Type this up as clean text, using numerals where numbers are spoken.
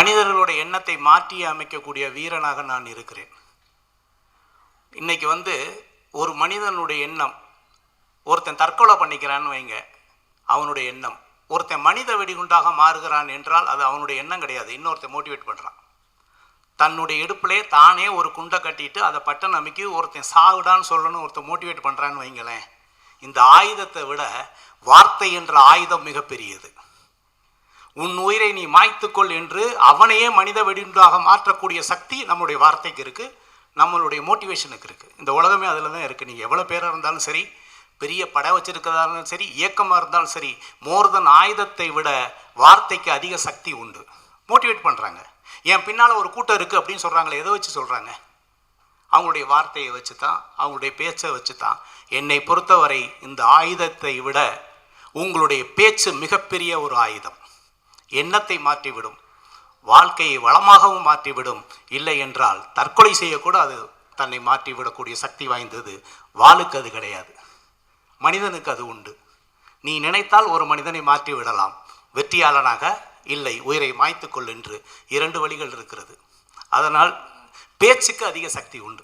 மனிதர்களுடைய எண்ணத்தை மாற்றி அமைக்கக்கூடிய வீரனாக நான் இருக்கிறேன். இன்னைக்கு ஒரு மனிதனுடைய எண்ணம், ஒருத்தன் தற்கொலை பண்ணிக்கிறான்னு வைங்க, அவனுடைய எண்ணம். ஒருத்தன் மனித வெடிகுண்டாக மாறுகிறான் என்றால் அது அவனுடைய எண்ணம் கிடையாது, இன்னொருத்தன் மோட்டிவேட் பண்ணுறான். தன்னுடைய இடுப்பிலே தானே ஒரு குண்டை கட்டிட்டு அதை பட்டன் அமைக்கி ஒருத்தன் சாகுடான்னு சொல்லணும் ஒருத்தன் மோட்டிவேட் பண்ணுறான்னு வைங்களேன். இந்த ஆயுதத்தை விட வார்த்தை என்ற ஆயுதம் மிகப்பெரியது. உன் உயிரை நீ மாய்த்துக்கொள் என்று அவனையே மனித வெடிகுண்டாக மாற்றக்கூடிய சக்தி நம்முடைய வார்த்தைக்கு இருக்குது, நம்மளுடைய மோட்டிவேஷனுக்கு இருக்குது. இந்த உலகமே அதில் தான் இருக்குது. நீங்கள் எவ்வளோ பேராக இருந்தாலும் சரி, பெரிய படை வச்சிருக்கிறதா இருந்தாலும் சரி, இயக்கமாக இருந்தாலும் சரி, மோர் தென் ஆயுதத்தை விட வார்த்தைக்கு அதிக சக்தி உண்டு. மோட்டிவேட் பண்ணுறாங்க. என் பின்னால் ஒரு கூட்டம் இருக்குது அப்படின்னு சொல்கிறாங்களே, எதை வச்சு சொல்கிறாங்க? அவங்களுடைய வார்த்தையை வச்சு தான், அவங்களுடைய பேச்சை வச்சு தான். என்னை பொறுத்தவரை இந்த ஆயுதத்தை விட உங்களுடைய பேச்சு மிகப்பெரிய ஒரு ஆயுதம். எண்ணத்தை மாற்றிவிடும், வாழ்க்கையை வளமாகவும் மாற்றிவிடும். இல்லை என்றால் தற்கொலை செய்யக்கூட அது தன்னை மாற்றிவிடக்கூடிய சக்தி வாய்ந்தது. வாளுக்கு அது கிடையாது, மனிதனுக்கு அது உண்டு. நீ நினைத்தால் ஒரு மனிதனை மாற்றி விடலாம், வெற்றியாளனாக. இல்லை, உயிரை மாய்த்துக்கொள் என்று 2 வழிகள் இருக்கிறது. அதனால் பேச்சுக்கு அதிக சக்தி உண்டு.